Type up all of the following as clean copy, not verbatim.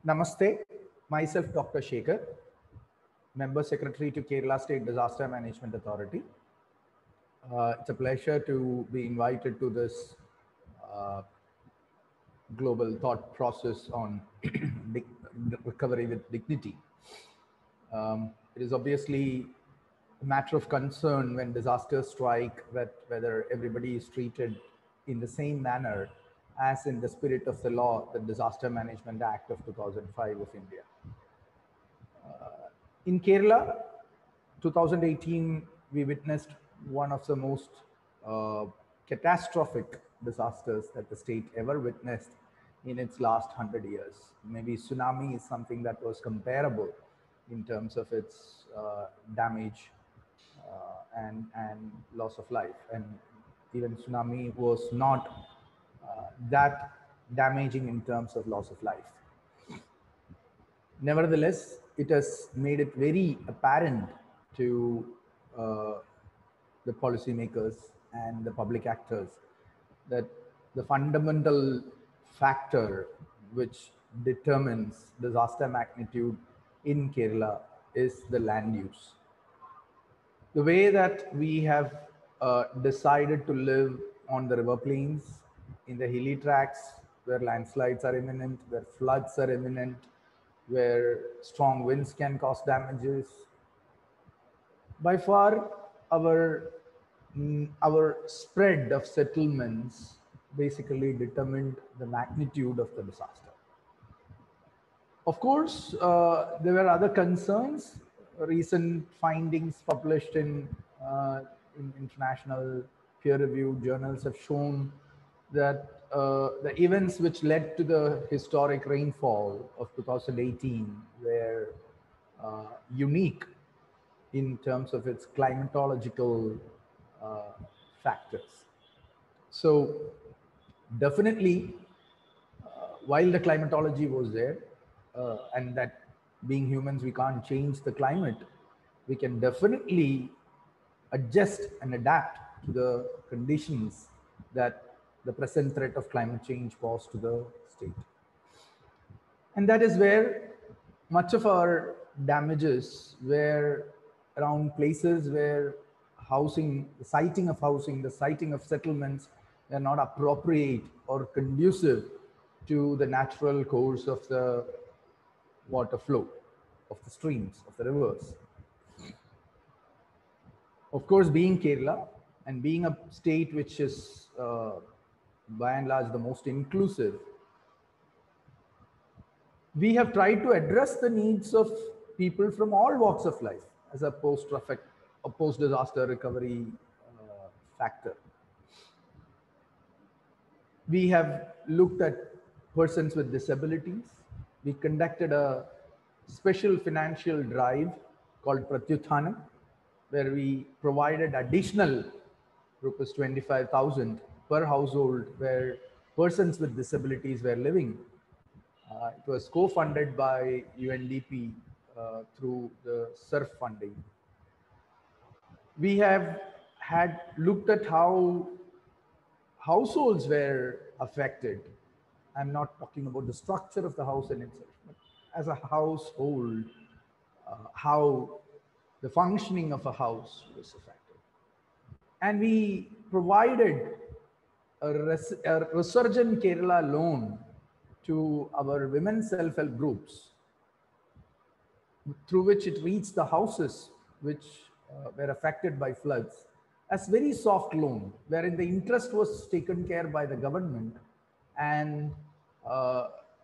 Namaste, myself Dr. Shekhar, Member Secretary to Kerala State Disaster Management Authority. It's a pleasure to be invited to this global thought process on recovery with dignity. It is obviously a matter of concern when disasters strike that whether everybody is treated in the same manner as in the spirit of the law, the Disaster Management Act of 2005 of India. In Kerala, 2018, we witnessed one of the most catastrophic disasters that the state ever witnessed in its last 100 years. Maybe tsunami is something that was comparable in terms of its damage and loss of life. And even tsunami was not that damaging in terms of loss of life. Nevertheless, it has made it very apparent to the policymakers and the public actors that the fundamental factor which determines disaster magnitude in Kerala is the land use. The way that we have decided to live on the river plains, in the hilly tracts where landslides are imminent, where floods are imminent, where strong winds can cause damages. By far, our spread of settlements basically determined the magnitude of the disaster. Of course, there were other concerns. Recent findings published in international peer-reviewed journals have shown that the events which led to the historic rainfall of 2018 were unique in terms of its climatological factors. So definitely, while the climatology was there, and that being humans, we can't change the climate, we can definitely adjust and adapt to the conditions that the present threat of climate change poses to the state. And that is where much of our damages were around places where housing, the siting of housing, the siting of settlements are not appropriate or conducive to the natural course of the water flow, of the streams, of the rivers. Of course, being Kerala and being a state which is by and large the most inclusive, we have tried to address the needs of people from all walks of life as a post-disaster recovery factor. We have looked at persons with disabilities. We conducted a special financial drive called Pratyuthanam, where we provided additional rupees 25,000 per household where persons with disabilities were living. It was co-funded by UNDP through the SURF funding. We have looked at how households were affected. I'm not talking about the structure of the house in itself, but as a household, how the functioning of a house was affected. And we provided a Resurgent Kerala loan to our women's self-help groups, through which it reached the houses which were affected by floods as very soft loan, wherein the interest was taken care by the government, and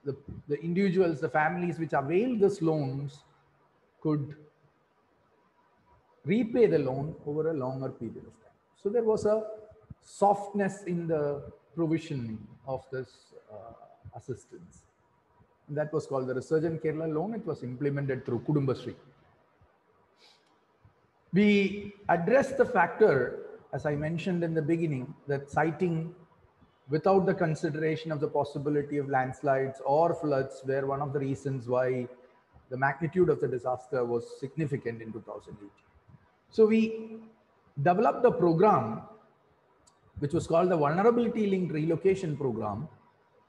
the individuals, the families which availed these loans could repay the loan over a longer period of time. So there was a softness in the provisioning of this assistance. And that was called the Resurgent Kerala loan. It was implemented through Kudumbashree. We addressed the factor, as I mentioned in the beginning, that siting without the consideration of the possibility of landslides or floods were one of the reasons why the magnitude of the disaster was significant in 2018. So we developed a program which was called the Vulnerability Linked Relocation Program,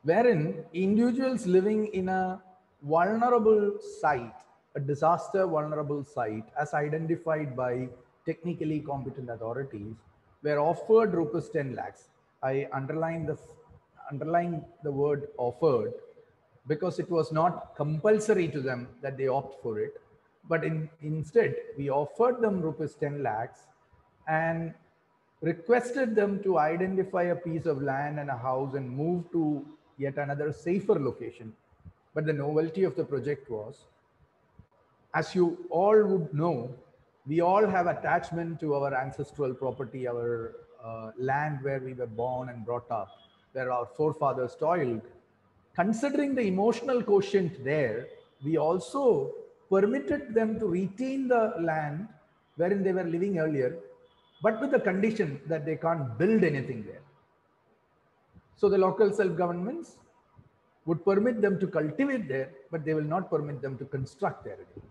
wherein individuals living in a vulnerable site, a disaster vulnerable site as identified by technically competent authorities were offered rupees 10 lakhs. I underline the word offered because it was not compulsory to them that they opt for it. But instead, we offered them rupees 10 lakhs and requested them to identify a piece of land and a house and move to yet another safer location. But the novelty of the project was, as you all would know, we all have attachment to our ancestral property, our land where we were born and brought up, where our forefathers toiled. Considering the emotional quotient there, we also permitted them to retain the land wherein they were living earlier, but with the condition that they can't build anything there. So the local self-governments would permit them to cultivate there, but they will not permit them to construct there again.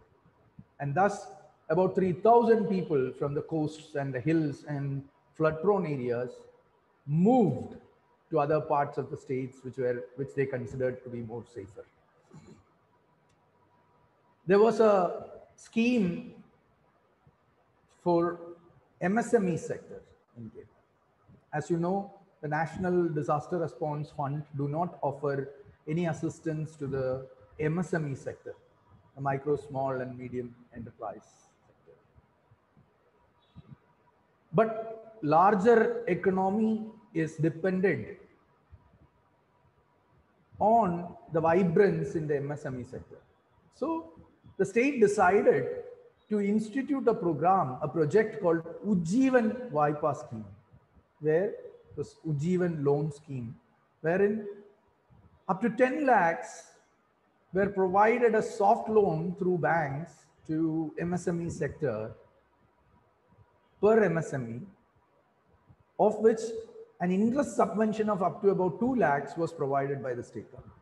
And thus, about 3,000 people from the coasts and the hills and flood-prone areas moved to other parts of the states which they considered to be more safer. There was a scheme for MSME sector in India. As you know, the National Disaster Response Fund do not offer any assistance to the MSME sector, the micro, small and medium enterprise sector. But larger economy is dependent on the vibrance in the MSME sector. So the state decided to institute a program, a project called Ujjivan Vaipa scheme, where this Ujjivan loan scheme, wherein up to 10 lakhs were provided a soft loan through banks to MSME sector per MSME, of which an interest subvention of up to about 2 lakhs was provided by the state government.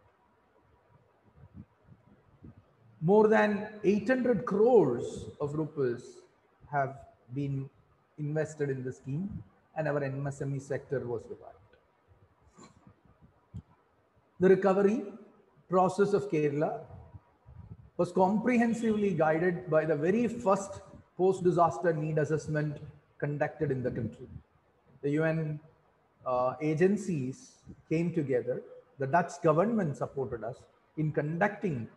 More than 800 crores of rupees have been invested in the scheme, and our MSME sector was revived. The recovery process of Kerala was comprehensively guided by the very first post-disaster need assessment conducted in the country. The UN agencies came together. The Dutch government supported us in conducting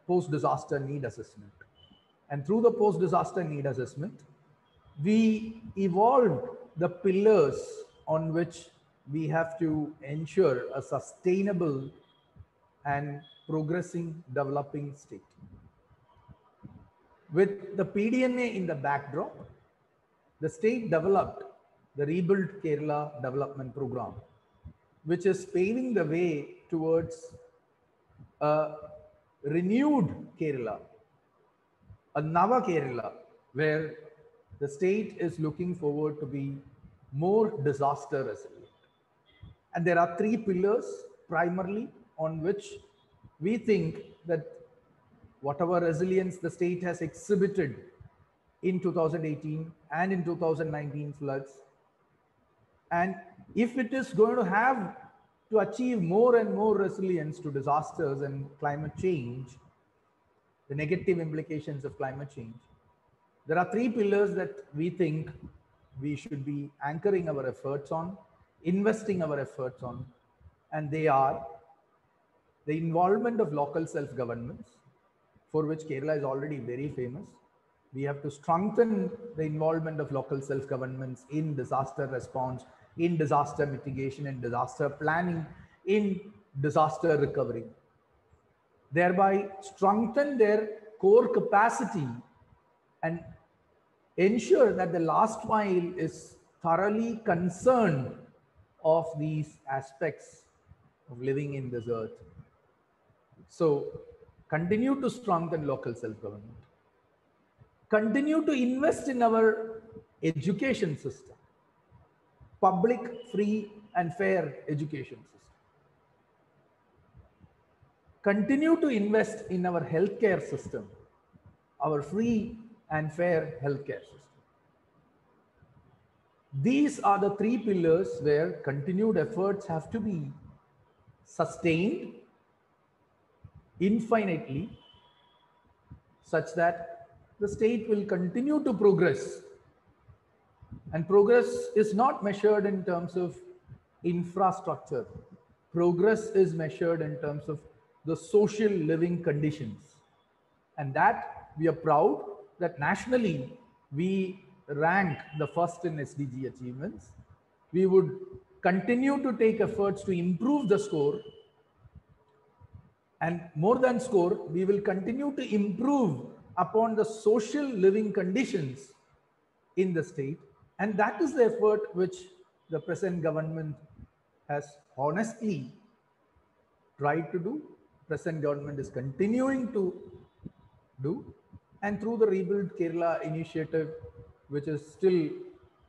post-disaster need assessment. And through the post-disaster need assessment, we evolved the pillars on which we have to ensure a sustainable and progressing developing state. With the PDNA in the backdrop, the state developed the Rebuild Kerala Development Program, which is paving the way towards a renewed Kerala, a Nava Kerala, where the state is looking forward to be more disaster resilient. And there are 3 pillars primarily on which we think that whatever resilience the state has exhibited in 2018 and in 2019 floods, and if it is going to have to achieve more and more resilience to disasters and climate change, the negative implications of climate change, there are 3 pillars that we think we should be anchoring our efforts on, investing our efforts on, and they are the involvement of local self-governments, for which Kerala is already very famous. We have to strengthen the involvement of local self-governments in disaster response, in disaster mitigation, in disaster planning, in disaster recovery, thereby strengthen their core capacity and ensure that the last mile is thoroughly concerned of these aspects of living in this earth. So continue to strengthen local self-government. Continue to invest in our education system, public, free and fair education system. Continue to invest in our healthcare system, our free and fair healthcare system. These are the 3 pillars where continued efforts have to be sustained, infinitely, such that the state will continue to progress. And progress is not measured in terms of infrastructure. Progress is measured in terms of the social living conditions. And that we are proud that nationally we rank the first in SDG achievements. We would continue to take efforts to improve the score, and more than score, we will continue to improve upon the social living conditions in the state. And that is the effort which the present government has honestly tried to do. Present government is continuing to do. And through the Rebuild Kerala initiative, which is still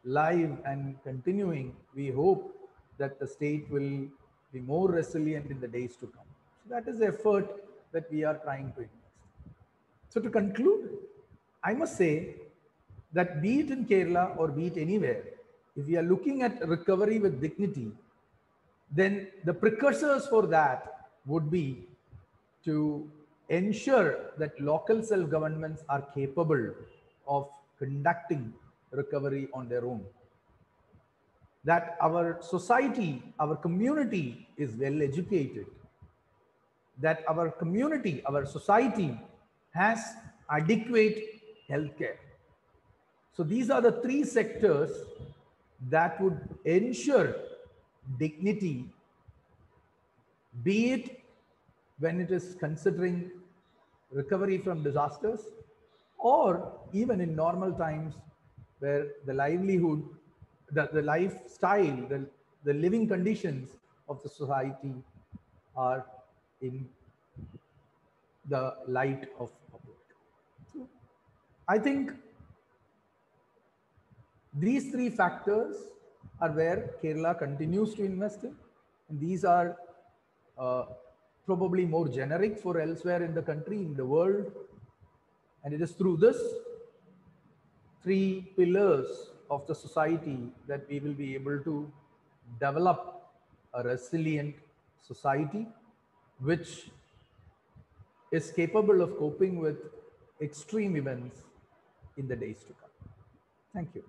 live and continuing, we hope that the state will be more resilient in the days to come. So that is the effort that we are trying to invest. So to conclude, I must say that be it in Kerala or be it anywhere, if we are looking at recovery with dignity, then the precursors for that would be to ensure that local self-governments are capable of conducting recovery on their own. That our society, our community is well educated. That our community, our society has adequate healthcare. So these are the three sectors that would ensure dignity, be it when it is considering recovery from disasters, or even in normal times where the livelihood, the lifestyle, the living conditions of the society are in the light of public. So I think these three factors are where Kerala continues to invest in, and these are probably more generic for elsewhere in the country, in the world. And it is through this three pillars of the society that we will be able to develop a resilient society which is capable of coping with extreme events in the days to come. Thank you.